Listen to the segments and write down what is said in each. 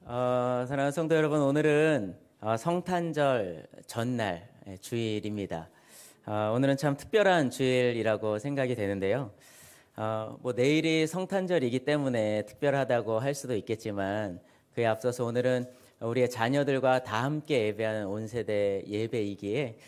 사랑하는 성도 여러분, 오늘은 성탄절 전날 주일입니다. 오늘은 참 특별한 주일이라고 생각이 되는데요. 내일이 성탄절이기 때문에 특별하다고 할 수도 있겠지만 그에 앞서서 오늘은 우리의 자녀들과 다 함께 예배하는 온 세대 예배이기에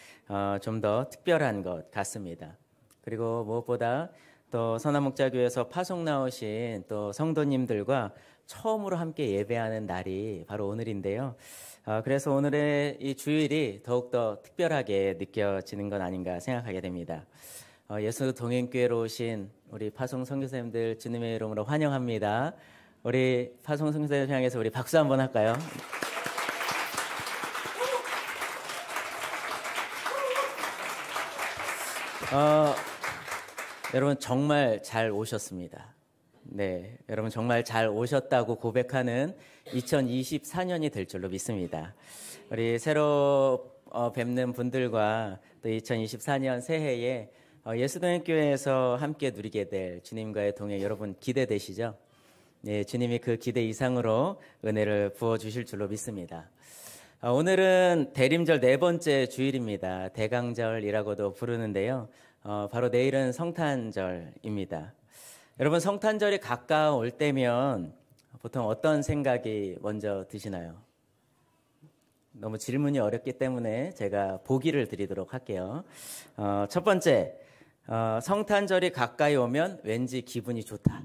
좀 더 특별한 것 같습니다. 그리고 무엇보다 또 선한목자교회에서 파송 나오신 또 성도님들과 처음으로 함께 예배하는 날이 바로 오늘인데요. 그래서 오늘의 이 주일이 더욱더 특별하게 느껴지는 건 아닌가 생각하게 됩니다. 예수 동행교회로 오신 우리 파송 선교사님들 주님의 이름으로 환영합니다. 우리 파송 선교사님들 향해서 우리 박수 한번 할까요? 여러분 정말 잘 오셨습니다. 네, 여러분 정말 잘 오셨다고 고백하는 2024년이 될 줄로 믿습니다. 우리 새로 뵙는 분들과 또 2024년 새해에 예수동행교회에서 함께 누리게 될 주님과의 동행 여러분 기대되시죠? 네, 주님이 그 기대 이상으로 은혜를 부어주실 줄로 믿습니다. 오늘은 대림절 네 번째 주일입니다. 대강절이라고도 부르는데요. 바로 내일은 성탄절입니다. 여러분 성탄절이 가까울 때면 보통 어떤 생각이 먼저 드시나요? 너무 질문이 어렵기 때문에 제가 보기를 드리도록 할게요. 첫 번째, 성탄절이 가까이 오면 왠지 기분이 좋다.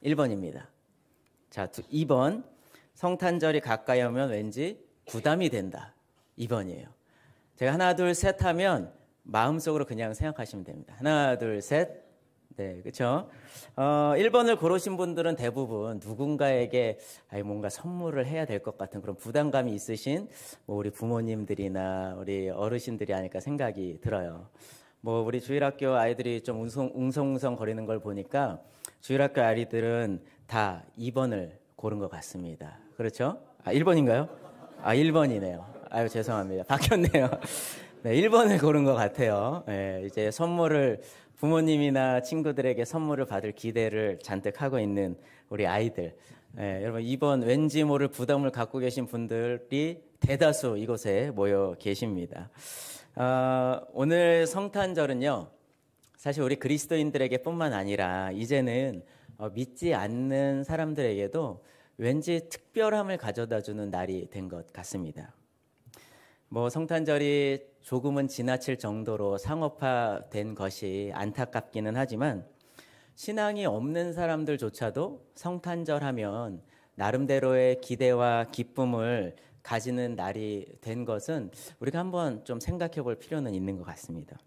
1번입니다. 자, 2번, 성탄절이 가까이 오면 왠지 부담이 된다. 2번이에요. 제가 하나, 둘, 셋 하면 마음속으로 그냥 생각하시면 됩니다. 하나, 둘, 셋. 네, 그렇죠. 1번을 고르신 분들은 대부분 누군가에게 뭔가 선물을 해야 될 것 같은 그런 부담감이 있으신 우리 부모님들이나 우리 어르신들이 아닐까 생각이 들어요. 우리 주일학교 아이들이 좀 웅성웅성 거리는 걸 보니까 주일학교 아이들은 다 2번을 고른 것 같습니다. 그렇죠? 1번인가요? 1번이네요. 아유, 죄송합니다. 바뀌었네요. 네, 1번을 고른 것 같아요. 네, 이제 선물을 부모님이나 친구들에게 선물을 받을 기대를 잔뜩 하고 있는 우리 아이들. 네, 여러분 2번 왠지 모를 부담을 갖고 계신 분들이 대다수 이곳에 모여 계십니다. 오늘 성탄절은요. 사실 우리 그리스도인들에게 뿐만 아니라 이제는 믿지 않는 사람들에게도 왠지 특별함을 가져다주는 날이 된 것 같습니다. 성탄절이 조금은 지나칠 정도로 상업화된 것이 안타깝기는 하지만 신앙이 없는 사람들조차도 성탄절 하면 나름대로의 기대와 기쁨을 가지는 날이 된 것은 우리가 한번 좀 생각해 볼 필요는 있는 것 같습니다.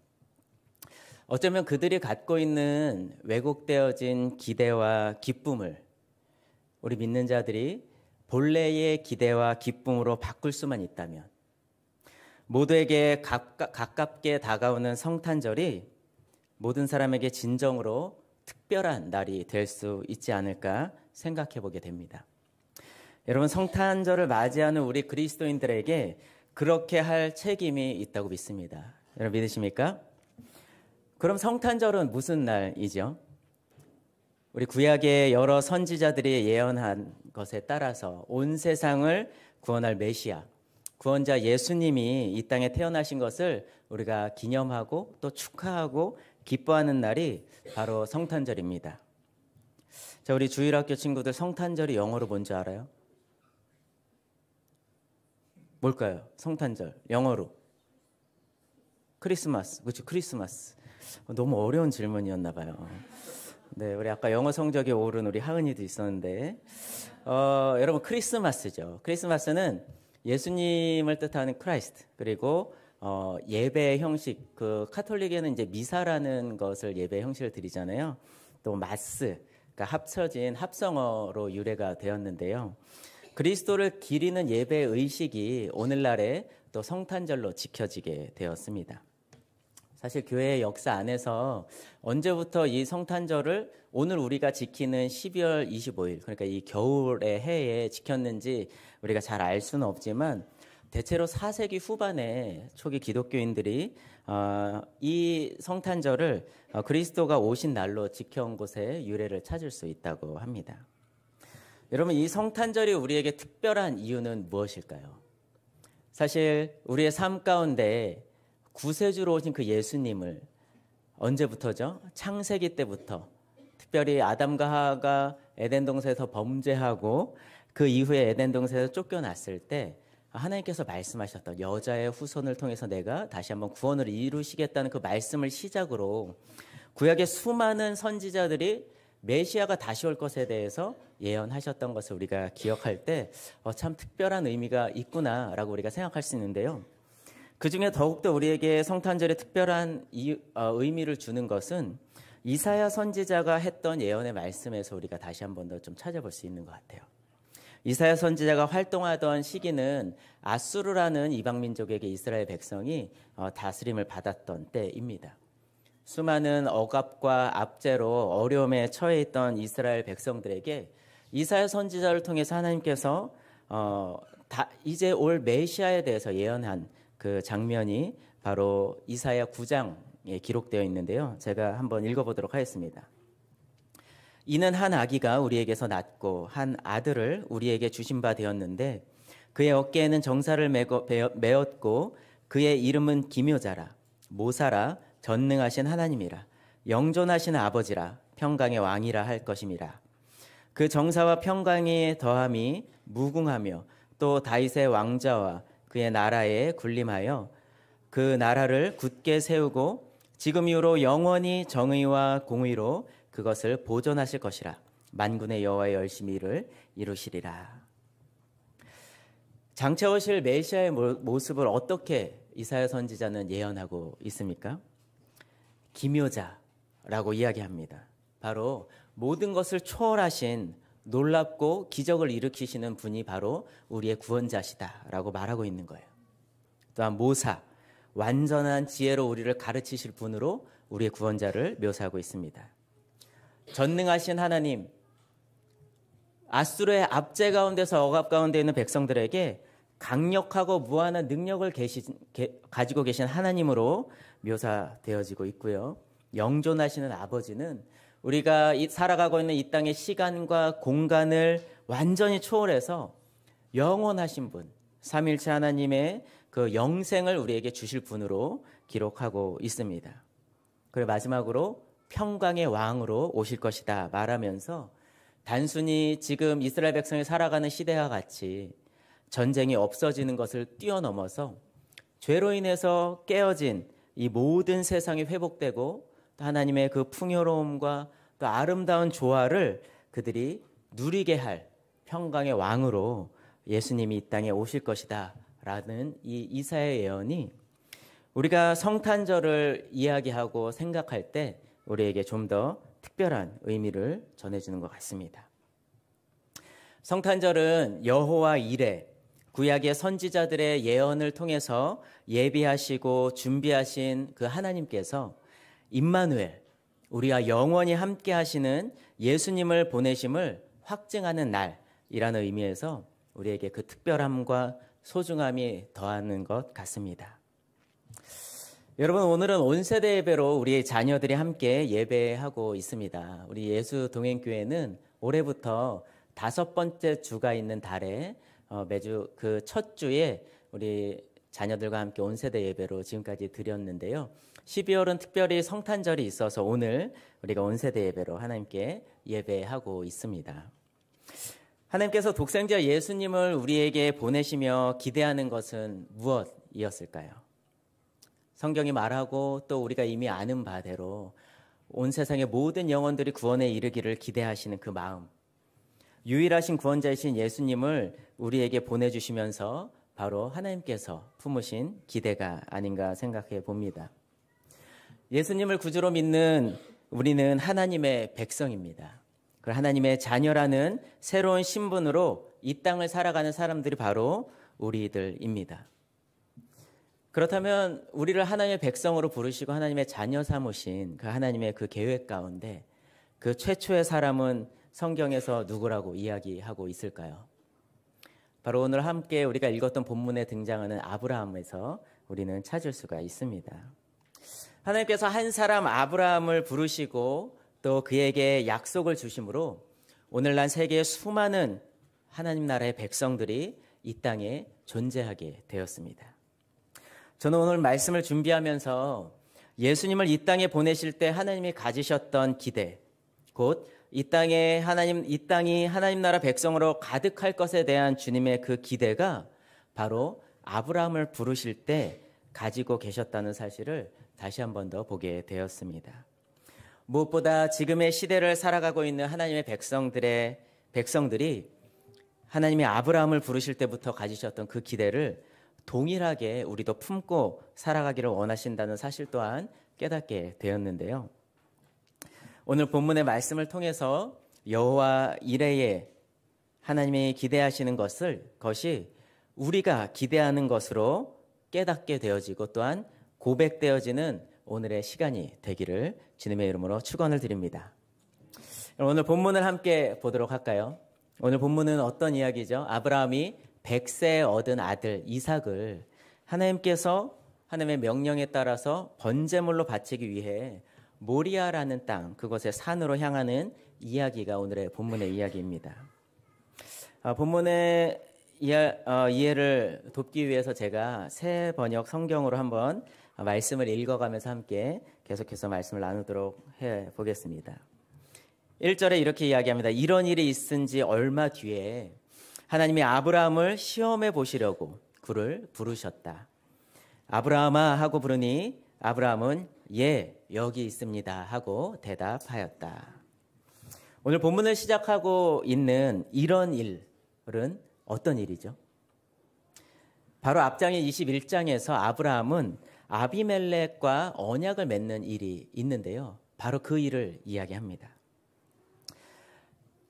어쩌면 그들이 갖고 있는 왜곡되어진 기대와 기쁨을 우리 믿는 자들이 본래의 기대와 기쁨으로 바꿀 수만 있다면 모두에게 가깝게 다가오는 성탄절이 모든 사람에게 진정으로 특별한 날이 될 수 있지 않을까 생각해 보게 됩니다. 여러분 성탄절을 맞이하는 우리 그리스도인들에게 그렇게 할 책임이 있다고 믿습니다. 여러분 믿으십니까? 그럼 성탄절은 무슨 날이죠? 우리 구약의 여러 선지자들이 예언한 것에 따라서 온 세상을 구원할 메시아 구원자 예수님이 이 땅에 태어나신 것을 우리가 기념하고 또 축하하고 기뻐하는 날이 바로 성탄절입니다. 자, 우리 주일학교 친구들 성탄절이 영어로 뭔지 알아요? 뭘까요? 성탄절 영어로 크리스마스. 그렇죠, 크리스마스. 너무 어려운 질문이었나 봐요. 네, 우리 아까 영어 성적이 오른 우리 하은이도 있었는데 여러분 크리스마스죠. 크리스마스는 예수님을 뜻하는 크라이스트, 그리고 예배 형식, 그 카톨릭에는 이제 미사라는 것을 예배 형식을 드리잖아요. 또 마스, 그러니까 합쳐진 합성어로 유래가 되었는데요. 그리스도를 기리는 예배 의식이 오늘날에 또 성탄절로 지켜지게 되었습니다. 사실 교회의 역사 안에서 언제부터 이 성탄절을 오늘 우리가 지키는 12월 25일, 그러니까 이 겨울의 해에 지켰는지 우리가 잘 알 수는 없지만 대체로 4세기 후반에 초기 기독교인들이 이 성탄절을 그리스도가 오신 날로 지켜온 곳에 유래를 찾을 수 있다고 합니다. 여러분, 이 성탄절이 우리에게 특별한 이유는 무엇일까요? 사실 우리의 삶 가운데 구세주로 오신 그 예수님을 언제부터죠? 창세기 때부터, 특별히 아담과 하와가 에덴 동산에서 범죄하고 그 이후에 에덴 동산에서 쫓겨났을 때 하나님께서 말씀하셨던 여자의 후손을 통해서 내가 다시 한번 구원을 이루시겠다는 그 말씀을 시작으로 구약의 수많은 선지자들이 메시아가 다시 올 것에 대해서 예언하셨던 것을 우리가 기억할 때 참 특별한 의미가 있구나라고 우리가 생각할 수 있는데요. 그중에 더욱더 우리에게 성탄절에 특별한 의미를 주는 것은 이사야 선지자가 했던 예언의 말씀에서 우리가 다시 한 번 더 좀 찾아볼 수 있는 것 같아요. 이사야 선지자가 활동하던 시기는 아수르라는 이방 민족에게 이스라엘 백성이 다스림을 받았던 때입니다. 수많은 억압과 압제로 어려움에 처해 있던 이스라엘 백성들에게 이사야 선지자를 통해서 하나님께서 이제 올 메시아에 대해서 예언한 그 장면이 바로 이사야 9장에 기록되어 있는데요. 제가 한번 읽어보도록 하겠습니다. 이는 한 아기가 우리에게서 낳고 한 아들을 우리에게 주신 바 되었는데 그의 어깨에는 정사를 메었고 그의 이름은 기묘자라 모사라 전능하신 하나님이라 영존하신 아버지라 평강의 왕이라 할 것임이라. 그 정사와 평강의 더함이 무궁하며 또 다윗의 왕자와 그의 나라에 군림하여 그 나라를 굳게 세우고 지금 이후로 영원히 정의와 공의로 그것을 보존하실 것이라. 만군의 여호와의 열심히 일을 이루시리라. 장차 오실 메시아의 모습을 어떻게 이사야 선지자는 예언하고 있습니까? 기묘자라고 이야기합니다. 바로 모든 것을 초월하신 놀랍고 기적을 일으키시는 분이 바로 우리의 구원자시다라고 말하고 있는 거예요. 또한 모사, 완전한 지혜로 우리를 가르치실 분으로 우리의 구원자를 묘사하고 있습니다. 전능하신 하나님, 아수르의 압제 가운데서 억압 가운데 있는 백성들에게 강력하고 무한한 능력을 가지고 계신 하나님으로 묘사되어지고 있고요. 영존하시는 아버지는 우리가 살아가고 있는 이 땅의 시간과 공간을 완전히 초월해서 영원하신 분, 삼위일체 하나님의 그 영생을 우리에게 주실 분으로 기록하고 있습니다. 그리고 마지막으로 평강의 왕으로 오실 것이다 말하면서 단순히 지금 이스라엘 백성이 살아가는 시대와 같이 전쟁이 없어지는 것을 뛰어넘어서 죄로 인해서 깨어진 이 모든 세상이 회복되고 또 하나님의 그 풍요로움과 또 아름다운 조화를 그들이 누리게 할 평강의 왕으로 예수님이 이 땅에 오실 것이다 라는 이 이사야의 예언이 우리가 성탄절을 이야기하고 생각할 때 우리에게 좀 더 특별한 의미를 전해주는 것 같습니다. 성탄절은 여호와 이레, 구약의 선지자들의 예언을 통해서 예비하시고 준비하신 그 하나님께서 임마누엘, 우리와 영원히 함께 하시는 예수님을 보내심을 확증하는 날이라는 의미에서 우리에게 그 특별함과 소중함이 더하는 것 같습니다. 여러분, 오늘은 온세대 예배로 우리 자녀들이 함께 예배하고 있습니다. 우리 예수동행교회는 올해부터 5번째 주가 있는 달에 매주 그 첫 주에 우리 자녀들과 함께 온세대 예배로 지금까지 드렸는데요. 12월은 특별히 성탄절이 있어서 오늘 우리가 온세대 예배로 하나님께 예배하고 있습니다. 하나님께서 독생자 예수님을 우리에게 보내시며 기대하는 것은 무엇이었을까요? 성경이 말하고 또 우리가 이미 아는 바대로 온 세상의 모든 영혼들이 구원에 이르기를 기대하시는 그 마음, 유일하신 구원자이신 예수님을 우리에게 보내주시면서 바로 하나님께서 품으신 기대가 아닌가 생각해 봅니다. 예수님을 구주로 믿는 우리는 하나님의 백성입니다. 그 하나님의 자녀라는 새로운 신분으로 이 땅을 살아가는 사람들이 바로 우리들입니다. 그렇다면 우리를 하나님의 백성으로 부르시고 하나님의 자녀 삼으신 그 하나님의 그 계획 가운데 그 최초의 사람은 성경에서 누구라고 이야기하고 있을까요? 바로 오늘 함께 우리가 읽었던 본문에 등장하는 아브라함에서 우리는 찾을 수가 있습니다. 하나님께서 한 사람 아브라함을 부르시고 또 그에게 약속을 주심으로 오늘날 세계의 수많은 하나님 나라의 백성들이 이 땅에 존재하게 되었습니다. 저는 오늘 말씀을 준비하면서 예수님을 이 땅에 보내실 때 하나님이 가지셨던 기대, 곧 이 땅이 하나님 나라 백성으로 가득할 것에 대한 주님의 그 기대가 바로 아브라함을 부르실 때 가지고 계셨다는 사실을 다시 한 번 더 보게 되었습니다. 무엇보다 지금의 시대를 살아가고 있는 하나님의 백성들이 하나님이 아브라함을 부르실 때부터 가지셨던 그 기대를 동일하게 우리도 품고 살아가기를 원하신다는 사실 또한 깨닫게 되었는데요. 오늘 본문의 말씀을 통해서 여호와 이레에 하나님이 기대하시는 것이 우리가 기대하는 것으로 깨닫게 되어지고 또한 고백되어지는 오늘의 시간이 되기를 주님의 이름으로 축원을 드립니다. 오늘 본문을 함께 보도록 할까요? 오늘 본문은 어떤 이야기죠? 아브라함이 100세에 얻은 아들 이삭을 하나님께서 하나님의 명령에 따라서 번제물로 바치기 위해 모리아라는 땅, 그곳의 산으로 향하는 이야기가 오늘의 본문의 이야기입니다. 본문의 이해를 돕기 위해서 제가 새 번역 성경으로 한번 말씀을 읽어가면서 함께 계속해서 말씀을 나누도록 해보겠습니다. 1절에 이렇게 이야기합니다. 이런 일이 있은 지 얼마 뒤에 하나님이 아브라함을 시험해 보시려고 그를 부르셨다. 아브라함아 하고 부르니 아브라함은 예, 여기 있습니다 하고 대답하였다. 오늘 본문을 시작하고 있는 이런 일은 어떤 일이죠? 바로 앞장의 21장에서 아브라함은 아비멜렉과 언약을 맺는 일이 있는데요. 바로 그 일을 이야기합니다.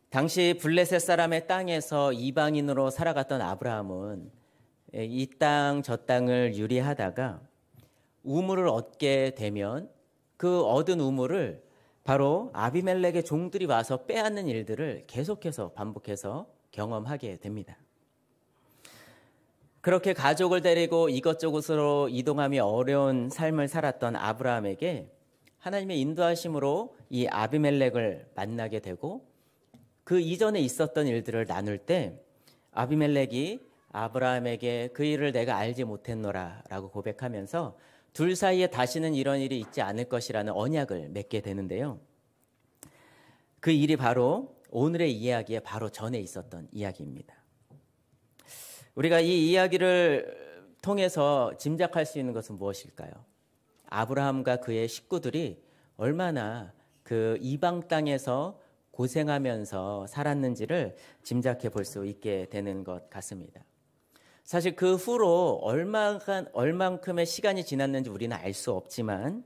당시 블레셋 사람의 땅에서 이방인으로 살아갔던 아브라함은 이 땅 저 땅을 유리하다가 우물을 얻게 되면 그 얻은 우물을 바로 아비멜렉의 종들이 와서 빼앗는 일들을 계속해서 반복해서 경험하게 됩니다. 그렇게 가족을 데리고 이것저것으로 이동하며 어려운 삶을 살았던 아브라함에게 하나님의 인도하심으로 이 아비멜렉을 만나게 되고 그 이전에 있었던 일들을 나눌 때 아비멜렉이 아브라함에게 그 일을 내가 알지 못했노라 라고 고백하면서 둘 사이에 다시는 이런 일이 있지 않을 것이라는 언약을 맺게 되는데요. 그 일이 바로 오늘의 이야기에 바로 전에 있었던 이야기입니다. 우리가 이 이야기를 통해서 짐작할 수 있는 것은 무엇일까요? 아브라함과 그의 식구들이 얼마나 그 이방 땅에서 고생하면서 살았는지를 짐작해 볼 수 있게 되는 것 같습니다. 사실 그 후로 얼만큼의 시간이 지났는지 우리는 알 수 없지만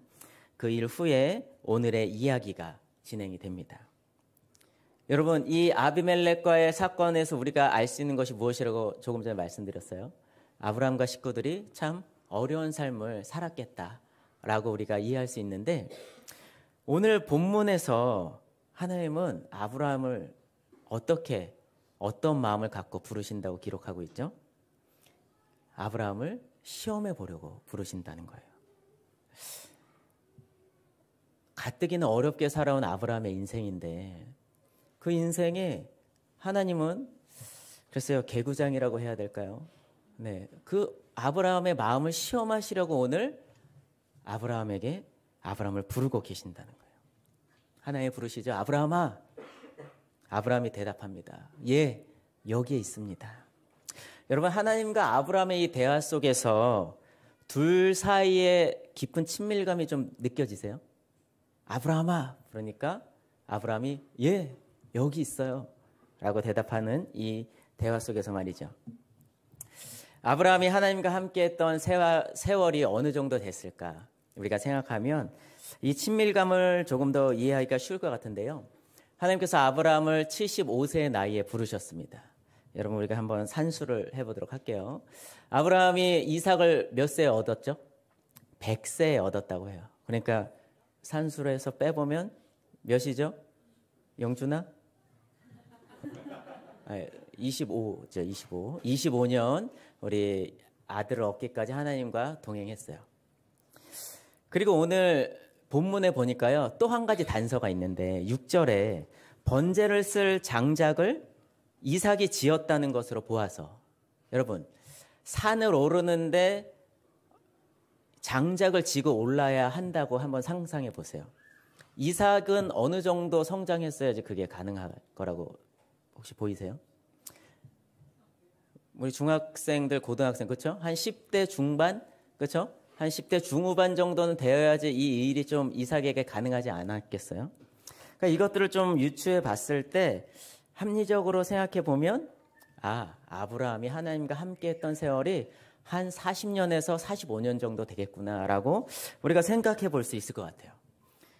그 일 후에 오늘의 이야기가 진행이 됩니다. 여러분, 이 아비멜렉과의 사건에서 우리가 알 수 있는 것이 무엇이라고 조금 전에 말씀드렸어요. 아브라함과 식구들이 참 어려운 삶을 살았겠다라고 우리가 이해할 수 있는데 오늘 본문에서 하나님은 아브라함을 어떤 마음을 갖고 부르신다고 기록하고 있죠? 아브라함을 시험해 보려고 부르신다는 거예요. 가뜩이나 어렵게 살아온 아브라함의 인생인데 그 인생에 하나님은 글쎄요, 개구장이라고 해야 될까요? 네, 그 아브라함의 마음을 시험하시려고 오늘 아브라함을 부르고 계신다는 거예요. 하나님 부르시죠. 아브라함아. 아브라함이 대답합니다. 예, 여기에 있습니다. 여러분, 하나님과 아브라함의 이 대화 속에서 둘 사이에 깊은 친밀감이 좀 느껴지세요? 아브라함아. 그러니까 아브라함이 예, 여기 있어요 라고 대답하는 이 대화 속에서 말이죠. 아브라함이 하나님과 함께 했던 세월이 어느 정도 됐을까? 우리가 생각하면 이 친밀감을 조금 더 이해하기가 쉬울 것 같은데요. 하나님께서 아브라함을 75세의 나이에 부르셨습니다. 여러분, 우리가 한번 산수를 해보도록 할게요. 아브라함이 이삭을 몇 세에 얻었죠? 100세에 얻었다고 해요. 그러니까 산수를 해서 빼보면 몇이죠? 영준아? 25죠, 25. 25년 우리 아들을 얻기까지 하나님과 동행했어요. 그리고 오늘 본문에 보니까요, 또 한 가지 단서가 있는데 6절에 번제를 쓸 장작을 이삭이 지었다는 것으로 보아서 여러분 산을 오르는데 장작을 지고 올라야 한다고 한번 상상해 보세요. 이삭은 어느 정도 성장했어야지 그게 가능할 거라고 혹시 보이세요? 우리 중학생들, 고등학생, 그렇죠? 한 10대 중반, 그렇죠? 한 10대 중후반 정도는 되어야지 이 일이 좀 이삭에게 가능하지 않았겠어요? 그러니까 이것들을 좀 유추해 봤을 때 합리적으로 생각해 보면 아브라함이 하나님과 함께 했던 세월이 한 40년에서 45년 정도 되겠구나라고 우리가 생각해 볼 수 있을 것 같아요.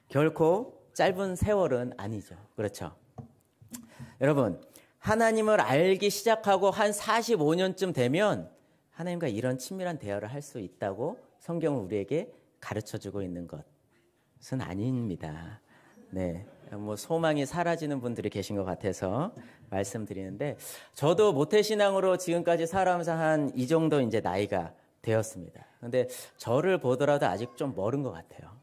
결코 짧은 세월은 아니죠. 그렇죠? 여러분, 하나님을 알기 시작하고 한 45년쯤 되면 하나님과 이런 친밀한 대화를 할 수 있다고 성경은 우리에게 가르쳐주고 있는 것은 아닙니다. 네, 뭐 소망이 사라지는 분들이 계신 것 같아서 말씀드리는데 저도 모태신앙으로 지금까지 살아오면서 한 이 정도 이제 나이가 되었습니다. 근데 저를 보더라도 아직 좀 멀은 것 같아요.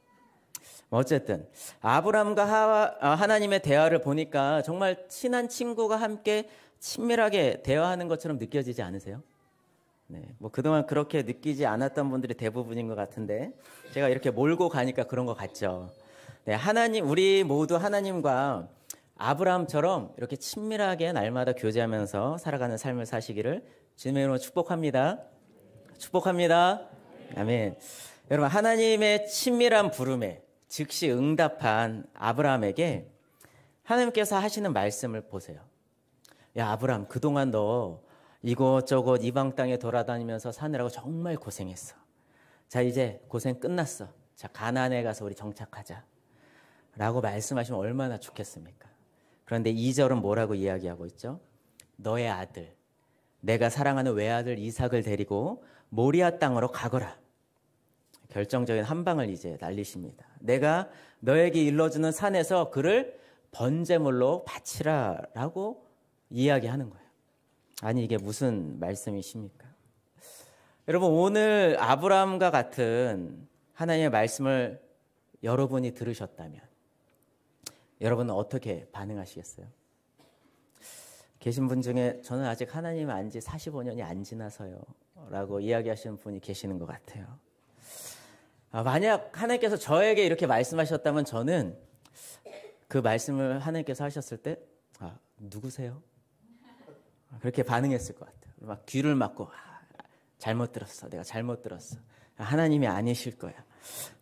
어쨌든 아브라함과 하나님의 대화를 보니까 정말 친한 친구가 함께 친밀하게 대화하는 것처럼 느껴지지 않으세요? 네, 뭐 그동안 그렇게 느끼지 않았던 분들이 대부분인 것 같은데 제가 이렇게 몰고 가니까 그런 것 같죠. 네, 우리 모두 하나님과 아브라함처럼 이렇게 친밀하게 날마다 교제하면서 살아가는 삶을 사시기를 주님의 이름으로 축복합니다. 축복합니다. 아멘. 여러분, 하나님의 친밀한 부름에 즉시 응답한 아브라함에게 하나님께서 하시는 말씀을 보세요. 야, 아브라함, 그동안 너 이곳저곳 이방 땅에 돌아다니면서 사느라고 정말 고생했어. 자, 이제 고생 끝났어. 자, 가나안에 가서 우리 정착하자. 라고 말씀하시면 얼마나 좋겠습니까? 그런데 2절은 뭐라고 이야기하고 있죠? 너의 아들, 내가 사랑하는 외아들 이삭을 데리고 모리아 땅으로 가거라. 결정적인 한 방을 이제 날리십니다. 내가 너에게 일러주는 산에서 그를 번제물로 바치라 라고 이야기하는 거예요. 아니, 이게 무슨 말씀이십니까? 여러분, 오늘 아브라함과 같은 하나님의 말씀을 여러분이 들으셨다면 여러분은 어떻게 반응하시겠어요? 계신 분 중에 저는 아직 하나님 안 지 45년이 안 지나서요 라고 이야기하시는 분이 계시는 것 같아요. 만약 하나님께서 저에게 이렇게 말씀하셨다면 저는 그 말씀을 하나님께서 하셨을 때 누구세요? 그렇게 반응했을 것 같아요. 막 귀를 막고 잘못 들었어. 내가 잘못 들었어. 하나님이 아니실 거야.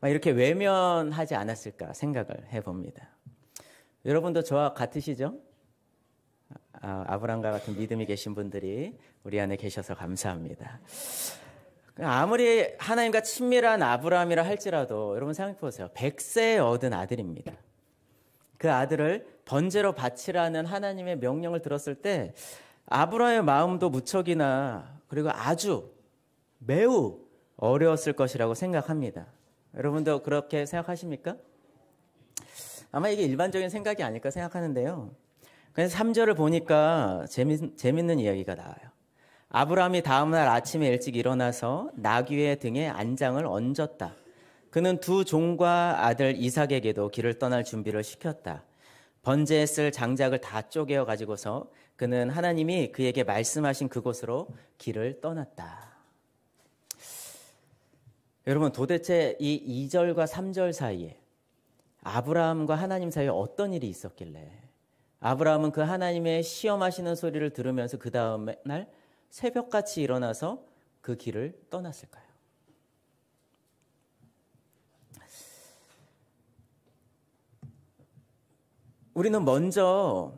막 이렇게 외면하지 않았을까 생각을 해봅니다. 여러분도 저와 같으시죠? 아브라함과 같은 믿음이 계신 분들이 우리 안에 계셔서 감사합니다. 아무리 하나님과 친밀한 아브라함이라 할지라도 여러분 생각해 보세요. 100세에 얻은 아들입니다. 그 아들을 번제로 바치라는 하나님의 명령을 들었을 때 아브라함의 마음도 무척이나 그리고 아주 매우 어려웠을 것이라고 생각합니다. 여러분도 그렇게 생각하십니까? 아마 이게 일반적인 생각이 아닐까 생각하는데요. 그래서 3절을 보니까 재밌는 이야기가 나와요. 아브라함이 다음날 아침에 일찍 일어나서 나귀의 등에 안장을 얹었다. 그는 두 종과 아들 이삭에게도 길을 떠날 준비를 시켰다. 번제에 쓸 장작을 다 쪼개어 가지고서 그는 하나님이 그에게 말씀하신 그곳으로 길을 떠났다. 여러분, 도대체 이 2절과 3절 사이에 아브라함과 하나님 사이에 어떤 일이 있었길래 아브라함은 그 하나님의 시험하시는 소리를 들으면서 그 다음 날 새벽같이 일어나서 그 길을 떠났을까요? 우리는 먼저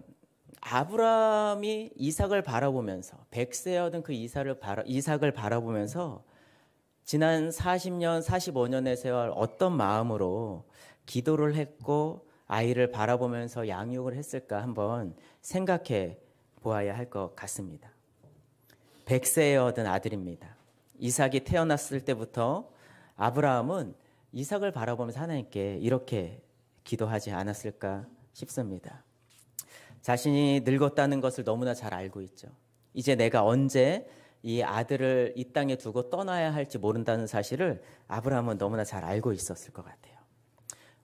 아브라함이 이삭을 바라보면서 100세에 얻은 그 이삭을 바라보면서 지난 40년, 45년의 세월 어떤 마음으로 기도를 했고 아이를 바라보면서 양육을 했을까 한번 생각해 보아야 할 것 같습니다. 100세에 얻은 아들입니다. 이삭이 태어났을 때부터 아브라함은 이삭을 바라보면서 하나님께 이렇게 기도하지 않았을까 싶습니다. 자신이 늙었다는 것을 너무나 잘 알고 있죠. 이제 내가 언제 이 아들을 이 땅에 두고 떠나야 할지 모른다는 사실을 아브라함은 너무나 잘 알고 있었을 것 같아요.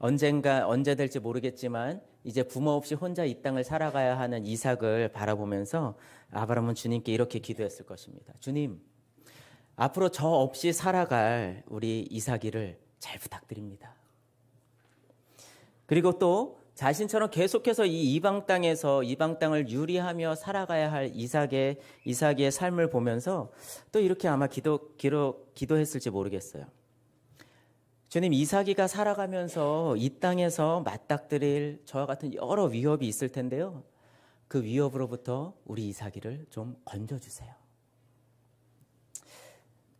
언젠가 언제 될지 모르겠지만 이제 부모 없이 혼자 이 땅을 살아가야 하는 이삭을 바라보면서 아브라함은 주님께 이렇게 기도했을 것입니다. 주님, 앞으로 저 없이 살아갈 우리 이삭이를 잘 부탁드립니다. 그리고 또 자신처럼 계속해서 이 이방 땅에서 이방 땅을 유리하며 살아가야 할 이삭의 삶을 보면서 또 이렇게 아마 기도했을지 모르겠어요. 주님, 이삭이가 살아가면서 이 땅에서 맞닥뜨릴 저와 같은 여러 위협이 있을 텐데요. 그 위협으로부터 우리 이삭이를 좀 건져주세요.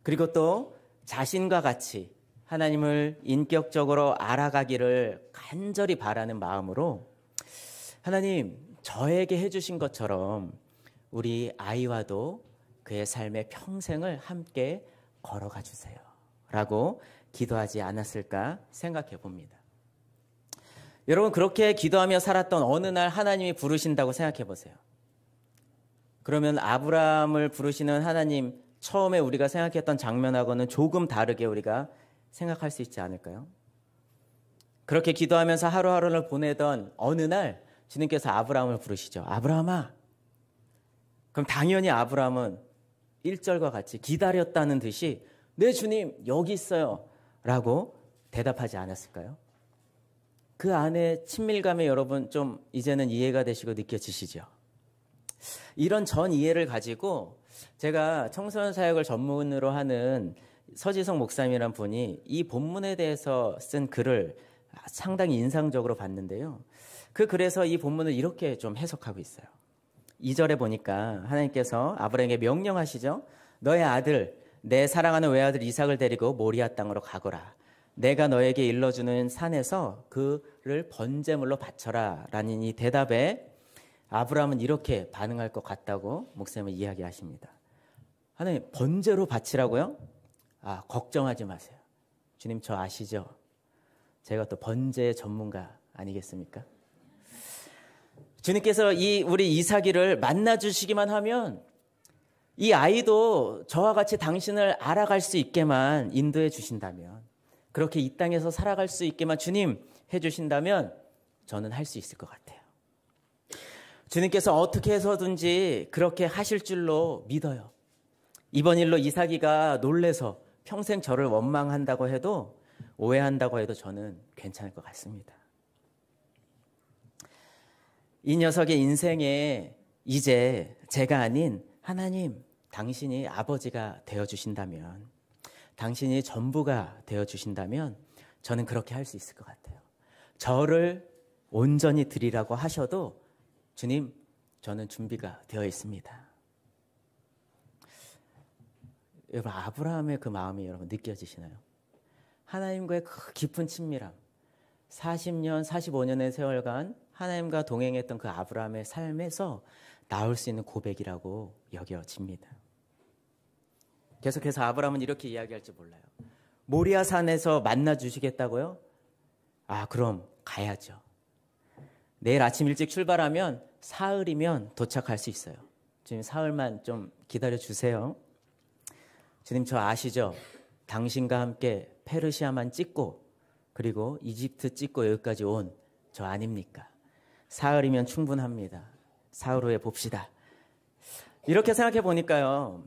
그리고 또 자신과 같이 하나님을 인격적으로 알아가기를 간절히 바라는 마음으로 하나님, 저에게 해주신 것처럼 우리 아이와도 그의 삶의 평생을 함께 걸어가 주세요. 라고 기도하지 않았을까 생각해 봅니다. 여러분, 그렇게 기도하며 살았던 어느 날 하나님이 부르신다고 생각해 보세요. 그러면 아브라함을 부르시는 하나님, 처음에 우리가 생각했던 장면하고는 조금 다르게 우리가 생각할 수 있지 않을까요? 그렇게 기도하면서 하루하루를 보내던 어느 날 주님께서 아브라함을 부르시죠. 아브라함아. 그럼 당연히 아브라함은 1절과 같이 기다렸다는 듯이 네 주님 여기 있어요 라고 대답하지 않았을까요? 그 안에 친밀감에 여러분 좀 이제는 이해가 되시고 느껴지시죠? 이런 전 이해를 가지고 제가 청소년 사역을 전문으로 하는 서지성 목사님이란 분이 이 본문에 대해서 쓴 글을 상당히 인상적으로 봤는데요. 그 글에서 이 본문을 이렇게 좀 해석하고 있어요. 2절에 보니까 하나님께서 아브라함에게 명령하시죠. 너의 아들, 내 사랑하는 외아들 이삭을 데리고 모리아 땅으로 가거라. 내가 너에게 일러주는 산에서 그를 번제물로 바쳐라. 라는 이 대답에 아브라함은 이렇게 반응할 것 같다고 목사님은 이야기하십니다. 하나님, 번제로 바치라고요? 걱정하지 마세요. 주님, 저 아시죠? 제가 또 번제 전문가 아니겠습니까? 주님께서 우리 이삭이를 만나주시기만 하면 이 아이도 저와 같이 당신을 알아갈 수 있게만 인도해 주신다면, 그렇게 이 땅에서 살아갈 수 있게만 주님 해주신다면 저는 할 수 있을 것 같아요. 주님께서 어떻게 해서든지 그렇게 하실 줄로 믿어요. 이번 일로 이삭이가 놀래서 평생 저를 원망한다고 해도, 오해한다고 해도 저는 괜찮을 것 같습니다. 이 녀석의 인생에 이제 제가 아닌 하나님, 당신이 아버지가 되어주신다면, 당신이 전부가 되어주신다면 저는 그렇게 할 수 있을 것 같아요. 저를 온전히 드리라고 하셔도 주님, 저는 준비가 되어 있습니다. 여러분, 아브라함의 그 마음이 여러분 느껴지시나요? 하나님과의 그 깊은 친밀함, 40년, 45년의 세월간 하나님과 동행했던 그 아브라함의 삶에서 나올 수 있는 고백이라고 여겨집니다. 계속해서 아브라함은 이렇게 이야기할지 몰라요. 모리아 산에서 만나 주시겠다고요? 그럼 가야죠. 내일 아침 일찍 출발하면 사흘이면 도착할 수 있어요. 주님, 사흘만 좀 기다려 주세요. 주님, 저 아시죠? 당신과 함께 페르시아만 찍고 그리고 이집트 찍고 여기까지 온 저 아닙니까? 사흘이면 충분합니다. 사흘 후에 봅시다. 이렇게 생각해 보니까요,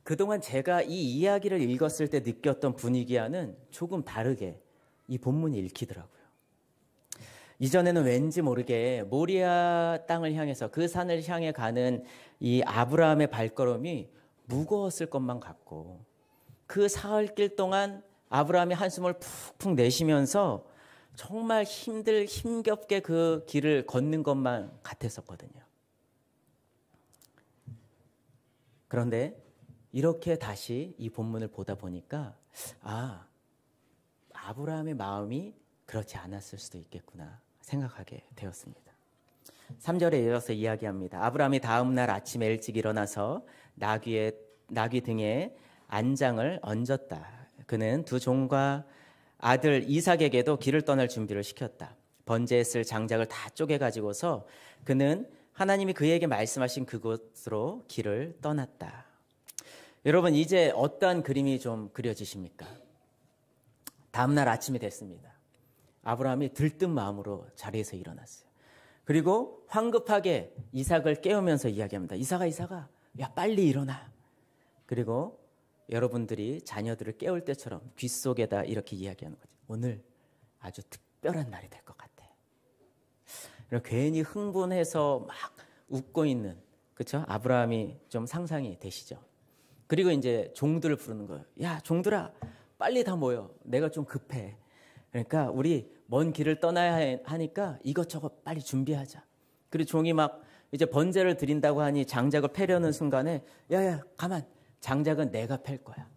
그동안 제가 이 이야기를 읽었을 때 느꼈던 분위기와는 조금 다르게 이 본문이 읽히더라고요. 이전에는 왠지 모르게 모리아 땅을 향해서, 그 산을 향해 가는 이 아브라함의 발걸음이 무거웠을 것만 같고, 그 사흘길 동안 아브라함이 한숨을 푹푹 내쉬면서 정말 힘겹게 그 길을 걷는 것만 같았었거든요. 그런데 이렇게 다시 이 본문을 보다 보니까 아브라함의 마음이 그렇지 않았을 수도 있겠구나 생각하게 되었습니다. 3절에 이어서 이야기합니다. 아브라함이 다음 날 아침에 일찍 일어나서 나귀 등에 안장을 얹었다. 그는 두 종과 아들 이삭에게도 길을 떠날 준비를 시켰다. 번제했을 장작을 다 쪼개 가지고서 그는 하나님이 그에게 말씀하신 그곳으로 길을 떠났다. 여러분, 이제 어떠한 그림이 좀 그려지십니까? 다음 날 아침이 됐습니다. 아브라함이 들뜬 마음으로 자리에서 일어났어요. 그리고 황급하게 이삭을 깨우면서 이야기합니다. 이삭아, 야 빨리 일어나. 그리고 여러분들이 자녀들을 깨울 때처럼 귀 속에다 이렇게 이야기하는 거죠. 오늘 아주 특별한 날이 될 것 같아. 괜히 흥분해서 막 웃고 있는, 그렇죠? 아브라함이 좀 상상이 되시죠? 그리고 이제 종들을 부르는 거예요. 야, 종들아, 빨리 다 모여. 내가 좀 급해. 그러니까 우리 먼 길을 떠나야 하니까 이것저것 빨리 준비하자. 그리고 종이 막 이제 번제를 드린다고 하니 장작을 패려는 순간에 야야, 가만. 장작은 내가 팰 거야.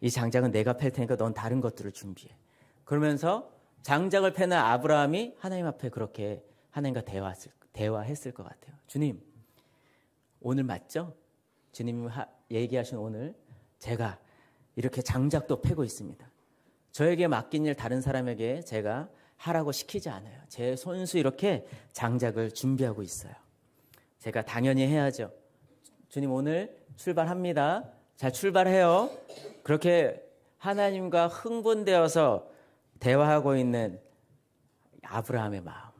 이 장작은 내가 팰 테니까 넌 다른 것들을 준비해. 그러면서 장작을 패는 아브라함이 하나님 앞에 그렇게 하나님과 대화했을 것 같아요. 주님, 오늘 맞죠? 주님이 얘기하신 오늘 제가 이렇게 장작도 패고 있습니다. 저에게 맡긴 일 다른 사람에게 제가 하라고 시키지 않아요. 제 손수 이렇게 장작을 준비하고 있어요. 제가 당연히 해야죠. 주님, 오늘 출발합니다. 잘 출발해요. 그렇게 하나님과 흥분되어서 대화하고 있는 아브라함의 마음.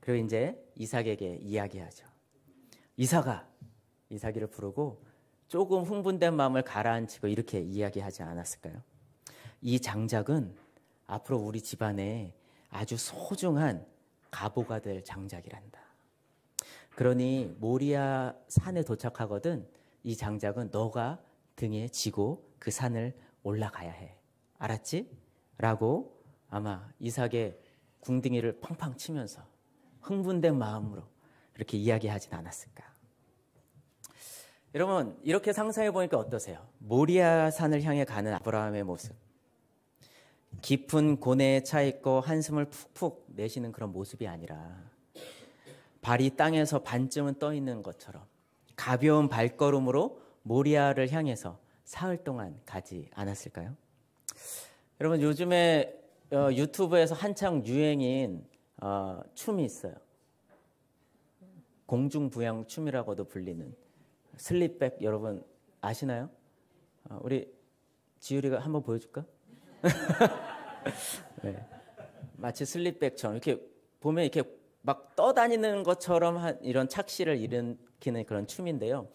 그리고 이제 이삭에게 이야기하죠. 이삭이를 부르고 조금 흥분된 마음을 가라앉히고 이렇게 이야기하지 않았을까요? 이 장작은 앞으로 우리 집안에 아주 소중한 가보가 될 장작이란다. 그러니 모리아 산에 도착하거든 이 장작은 너가 등에 지고 그 산을 올라가야 해. 알았지? 라고 아마 이삭의 궁둥이를 팡팡 치면서 흥분된 마음으로 이렇게 이야기하진 않았을까. 여러분, 이렇게 상상해 보니까 어떠세요? 모리아 산을 향해 가는 아브라함의 모습. 깊은 고뇌에 차 있고 한숨을 푹푹 내쉬는 그런 모습이 아니라 발이 땅에서 반쯤은 떠 있는 것처럼 가벼운 발걸음으로 모리아를 향해서 사흘 동안 가지 않았을까요? 여러분, 요즘에 유튜브에서 한창 유행인 춤이 있어요. 공중부양 춤이라고도 불리는 슬립백, 여러분 아시나요? 우리 지율이가 한번 보여줄까? 네. 마치 슬립백처럼 이렇게 보면 이렇게 막 떠다니는 것처럼 이런 착시를 일으키는 그런 춤인데요.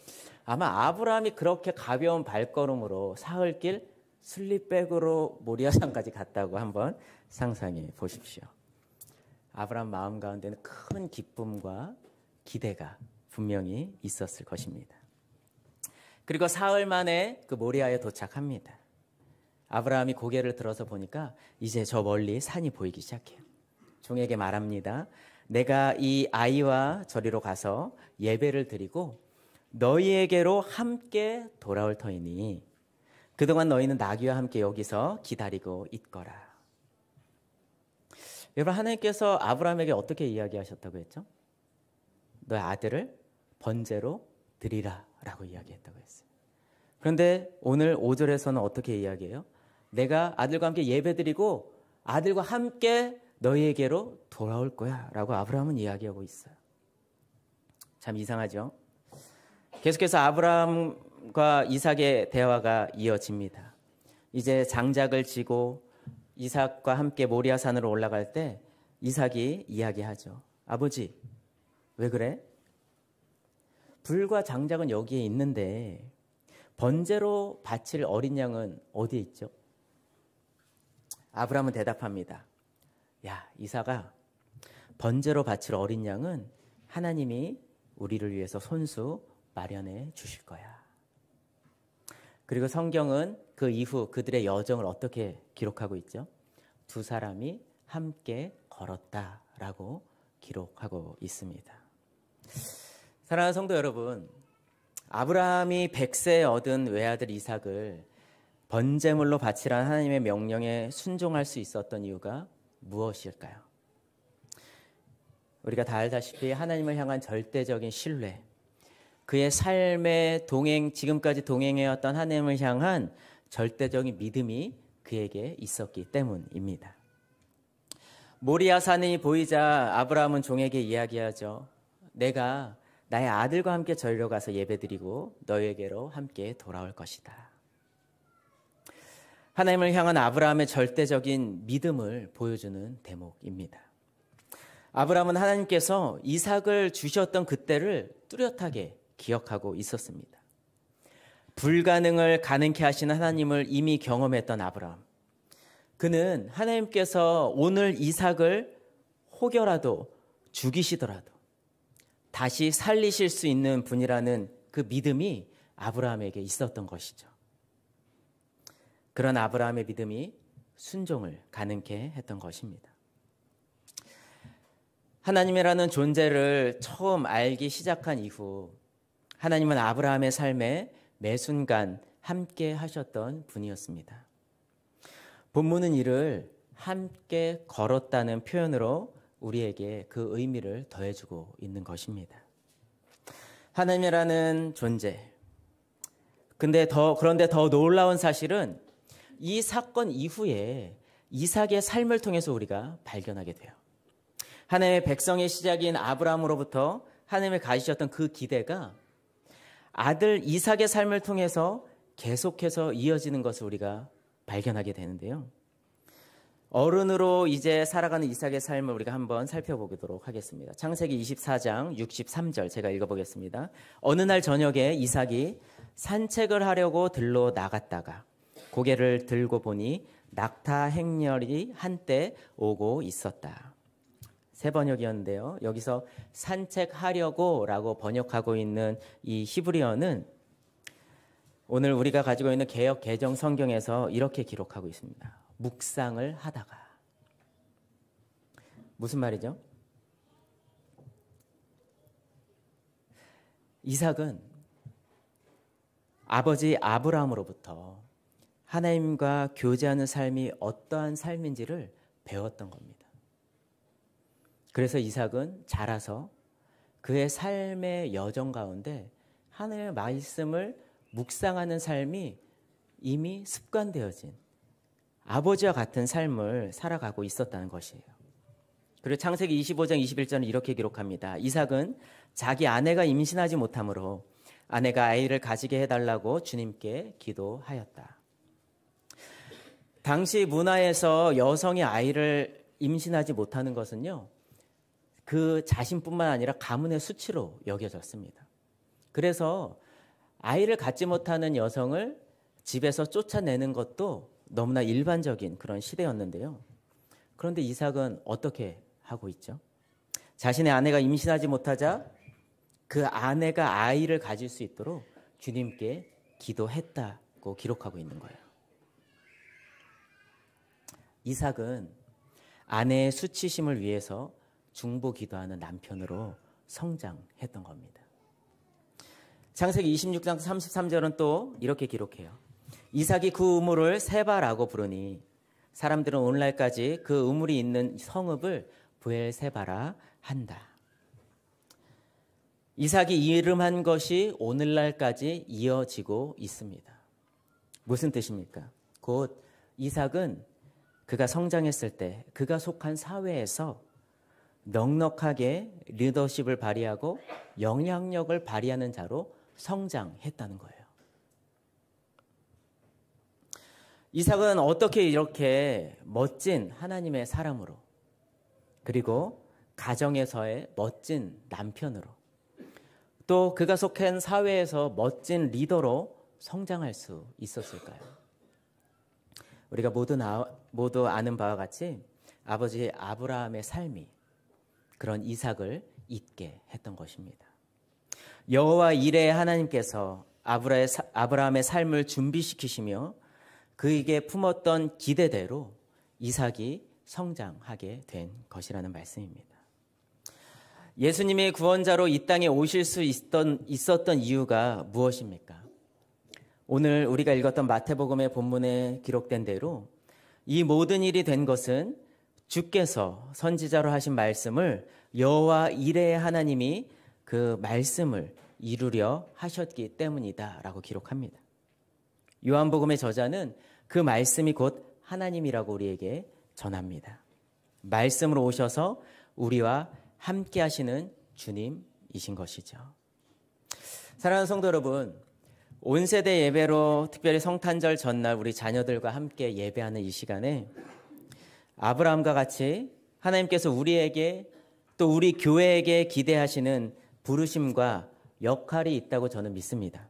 아마 아브라함이 그렇게 가벼운 발걸음으로 사흘길 슬립백으로 모리아산까지 갔다고 한번 상상해 보십시오. 아브라함 마음 가운데는 큰 기쁨과 기대가 분명히 있었을 것입니다. 그리고 사흘 만에 그 모리아에 도착합니다. 아브라함이 고개를 들어서 보니까 이제 저 멀리 산이 보이기 시작해요. 종에게 말합니다. 내가 이 아이와 저리로 가서 예배를 드리고 너희에게로 함께 돌아올 터이니 그동안 너희는 나귀와 함께 여기서 기다리고 있거라. 여러분, 하나님께서 아브라함에게 어떻게 이야기하셨다고 했죠? 너의 아들을 번제로 드리라 라고 이야기했다고 했어요. 그런데 오늘 5절에서는 어떻게 이야기해요? 내가 아들과 함께 예배드리고 아들과 함께 너희에게로 돌아올 거야 라고 아브라함은 이야기하고 있어요. 참 이상하죠? 계속해서 아브라함과 이삭의 대화가 이어집니다. 이제 장작을 지고 이삭과 함께 모리아산으로 올라갈 때 이삭이 이야기하죠. 아버지, 왜 그래? 불과 장작은 여기에 있는데 번제로 바칠 어린 양은 어디에 있죠? 아브라함은 대답합니다. 야, 이삭아, 번제로 바칠 어린 양은 하나님이 우리를 위해서 손수 마련해 주실 거야. 그리고 성경은 그 이후 그들의 여정을 어떻게 기록하고 있죠? 두 사람이 함께 걸었다라고 기록하고 있습니다. 사랑하는 성도 여러분, 아브라함이 100세에 얻은 외아들 이삭을 번제물로 바치라는 하나님의 명령에 순종할 수 있었던 이유가 무엇일까요? 우리가 다 알다시피 하나님을 향한 절대적인 신뢰, 그의 삶의 지금까지 동행해왔던 하나님을 향한 절대적인 믿음이 그에게 있었기 때문입니다. 모리아 산이 보이자 아브라함은 종에게 이야기하죠. 내가 나의 아들과 함께 저리로 가서 예배드리고 너에게로 함께 돌아올 것이다. 하나님을 향한 아브라함의 절대적인 믿음을 보여주는 대목입니다. 아브라함은 하나님께서 이삭을 주셨던 그때를 뚜렷하게 기억하고 있었습니다. 불가능을 가능케 하시는 하나님을 이미 경험했던 아브라함. 그는 하나님께서 오늘 이삭을 혹여라도 죽이시더라도 다시 살리실 수 있는 분이라는 그 믿음이 아브라함에게 있었던 것이죠. 그런 아브라함의 믿음이 순종을 가능케 했던 것입니다. 하나님이라는 존재를 처음 알기 시작한 이후 하나님은 아브라함의 삶에 매 순간 함께 하셨던 분이었습니다. 본문은 이를 함께 걸었다는 표현으로 우리에게 그 의미를 더해주고 있는 것입니다. 하나님이라는 존재. 그런데 더 놀라운 사실은 이 사건 이후에 이삭의 삶을 통해서 우리가 발견하게 돼요. 하나님의 백성의 시작인 아브라함으로부터 하나님이 가지셨던 그 기대가 아들 이삭의 삶을 통해서 계속해서 이어지는 것을 우리가 발견하게 되는데요. 어른으로 이제 살아가는 이삭의 삶을 우리가 한번 살펴보도록 하겠습니다. 창세기 24장 63절 제가 읽어보겠습니다. 어느 날 저녁에 이삭이 산책을 하려고 들로 나갔다가 고개를 들고 보니 낙타 행렬이 한때 오고 있었다. 세 번역이었는데요. 여기서 산책하려고 라고 번역하고 있는 이 히브리어는 오늘 우리가 가지고 있는 개역 개정 성경에서 이렇게 기록하고 있습니다. 묵상을 하다가. 무슨 말이죠? 이삭은 아버지 아브라함으로부터 하나님과 교제하는 삶이 어떠한 삶인지를 배웠던 겁니다. 그래서 이삭은 자라서 그의 삶의 여정 가운데 하나님의 말씀을 묵상하는 삶이 이미 습관되어진 아버지와 같은 삶을 살아가고 있었다는 것이에요. 그리고 창세기 25장 21절은 이렇게 기록합니다. 이삭은 자기 아내가 임신하지 못하므로 아내가 아이를 가지게 해달라고 주님께 기도하였다. 당시 문화에서 여성이 아이를 임신하지 못하는 것은요, 그 자신뿐만 아니라 가문의 수치로 여겨졌습니다. 그래서 아이를 갖지 못하는 여성을 집에서 쫓아내는 것도 너무나 일반적인 그런 시대였는데요. 그런데 이삭은 어떻게 하고 있죠? 자신의 아내가 임신하지 못하자 그 아내가 아이를 가질 수 있도록 주님께 기도했다고 기록하고 있는 거예요. 이삭은 아내의 수치심을 위해서 중보 기도하는 남편으로 성장했던 겁니다. 창세기 26장 33절은 또 이렇게 기록해요. 이삭이 그 우물을 세바라고 부르니 사람들은 오늘날까지 그 우물이 있는 성읍을 브엘세바라 한다. 이삭이 이름한 것이 오늘날까지 이어지고 있습니다. 무슨 뜻입니까? 곧 이삭은 그가 성장했을 때 그가 속한 사회에서 넉넉하게 리더십을 발휘하고 영향력을 발휘하는 자로 성장했다는 거예요. 이삭은 어떻게 이렇게 멋진 하나님의 사람으로, 그리고 가정에서의 멋진 남편으로, 또 그가 속한 사회에서 멋진 리더로 성장할 수 있었을까요? 우리가 모두 아는 바와 같이 아버지 아브라함의 삶이 그런 이삭을 잊게 했던 것입니다. 여호와 이레의 하나님께서 아브라함의 삶을 준비시키시며 그에게 품었던 기대대로 이삭이 성장하게 된 것이라는 말씀입니다. 예수님이 구원자로 이 땅에 오실 수 있었던 이유가 무엇입니까? 오늘 우리가 읽었던 마태복음의 본문에 기록된 대로 이 모든 일이 된 것은 주께서 선지자로 하신 말씀을 여호와 이레의 하나님이 그 말씀을 이루려 하셨기 때문이다라고 기록합니다. 요한복음의 저자는 그 말씀이 곧 하나님이라고 우리에게 전합니다. 말씀으로 오셔서 우리와 함께 하시는 주님이신 것이죠. 사랑하는 성도 여러분, 온 세대 예배로 특별히 성탄절 전날 우리 자녀들과 함께 예배하는 이 시간에 아브라함과 같이 하나님께서 우리에게 또 우리 교회에게 기대하시는 부르심과 역할이 있다고 저는 믿습니다.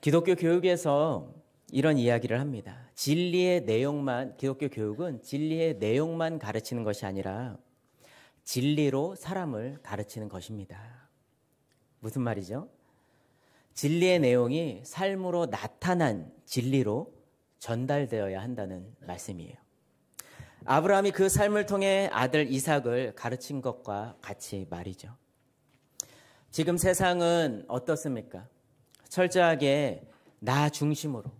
기독교 교육에서 이런 이야기를 합니다. 기독교 교육은 진리의 내용만 가르치는 것이 아니라 진리로 사람을 가르치는 것입니다. 무슨 말이죠? 진리의 내용이 삶으로 나타난 진리로 전달되어야 한다는 말씀이에요. 아브라함이 그 삶을 통해 아들 이삭을 가르친 것과 같이 말이죠. 지금 세상은 어떻습니까? 철저하게 나 중심으로,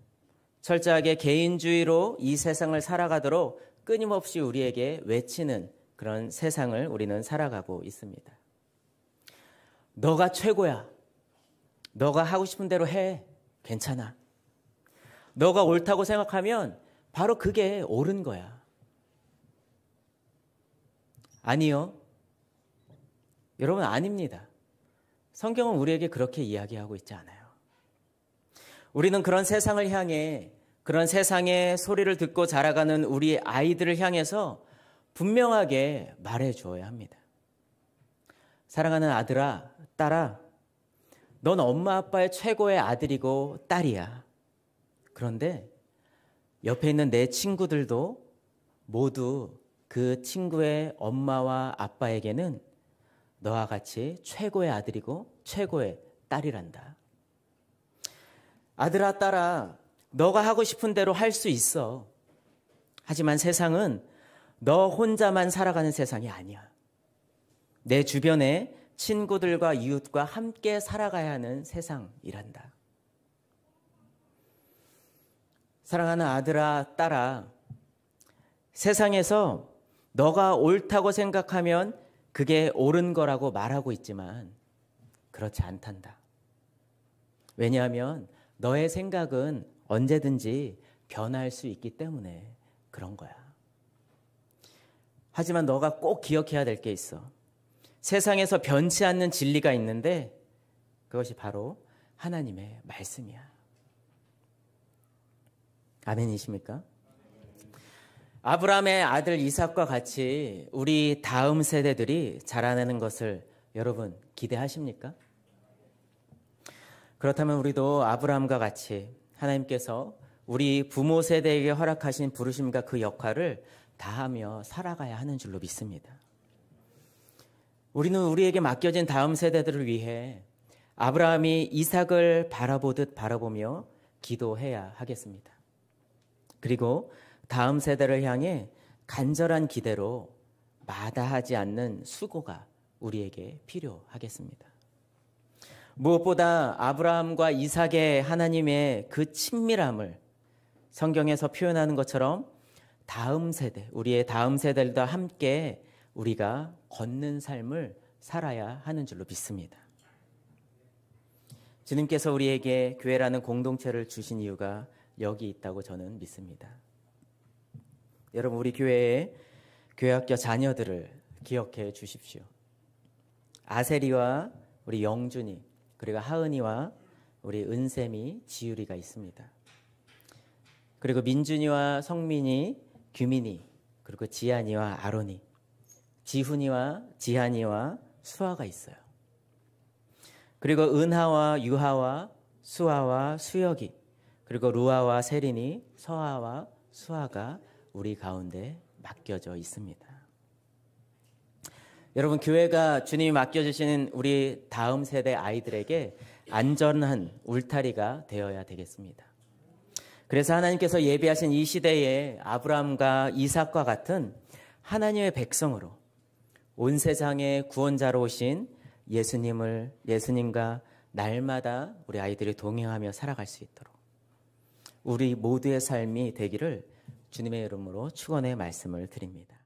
철저하게 개인주의로 이 세상을 살아가도록 끊임없이 우리에게 외치는 그런 세상을 우리는 살아가고 있습니다. 너가 최고야. 너가 하고 싶은 대로 해. 괜찮아. 너가 옳다고 생각하면 바로 그게 옳은 거야. 아니요. 여러분, 아닙니다. 성경은 우리에게 그렇게 이야기하고 있지 않아요. 우리는 그런 세상을 향해, 그런 세상의 소리를 듣고 자라가는 우리 아이들을 향해서 분명하게 말해 주어야 합니다. 사랑하는 아들아, 딸아, 넌 엄마 아빠의 최고의 아들이고 딸이야. 그런데 옆에 있는 내 친구들도 모두 그 친구의 엄마와 아빠에게는 너와 같이 최고의 아들이고 최고의 딸이란다. 아들아, 딸아, 너가 하고 싶은 대로 할 수 있어. 하지만 세상은 너 혼자만 살아가는 세상이 아니야. 내 주변에 친구들과 이웃과 함께 살아가야 하는 세상이란다. 사랑하는 아들아, 딸아, 세상에서 너가 옳다고 생각하면 그게 옳은 거라고 말하고 있지만 그렇지 않단다. 왜냐하면 너의 생각은 언제든지 변할 수 있기 때문에 그런 거야. 하지만 너가 꼭 기억해야 될 게 있어. 세상에서 변치 않는 진리가 있는데 그것이 바로 하나님의 말씀이야. 아멘이십니까? 아브라함의 아들 이삭과 같이 우리 다음 세대들이 자라나는 것을 여러분 기대하십니까? 그렇다면 우리도 아브라함과 같이 하나님께서 우리 부모 세대에게 허락하신 부르심과 그 역할을 다하며 살아가야 하는 줄로 믿습니다. 우리는 우리에게 맡겨진 다음 세대들을 위해 아브라함이 이삭을 바라보듯 바라보며 기도해야 하겠습니다. 그리고 다음 세대를 향해 간절한 기대로 마다하지 않는 수고가 우리에게 필요하겠습니다. 무엇보다 아브라함과 이삭의 하나님의 그 친밀함을 성경에서 표현하는 것처럼 다음 세대, 우리의 다음 세대들과 함께 우리가 걷는 삶을 살아야 하는 줄로 믿습니다. 주님께서 우리에게 교회라는 공동체를 주신 이유가 여기 있다고 저는 믿습니다. 여러분, 우리 교회의 교회학교 자녀들을 기억해 주십시오. 아세리와 우리 영준이, 그리고 하은이와 우리 은샘이, 지율이가 있습니다. 그리고 민준이와 성민이, 규민이, 그리고 지한이와 아론이, 지훈이와 지한이와 수아가 있어요. 그리고 은하와 유하와 수아와 수혁이, 그리고 루아와 세린이, 서아와 수아가 우리 가운데 맡겨져 있습니다. 여러분, 교회가 주님이 맡겨주시는 우리 다음 세대 아이들에게 안전한 울타리가 되어야 되겠습니다. 그래서 하나님께서 예비하신 이 시대에 아브라함과 이삭과 같은 하나님의 백성으로 온 세상의 구원자로 오신 예수님과 날마다 우리 아이들이 동행하며 살아갈 수 있도록 우리 모두의 삶이 되기를 주님의 이름으로 축원의 말씀을 드립니다.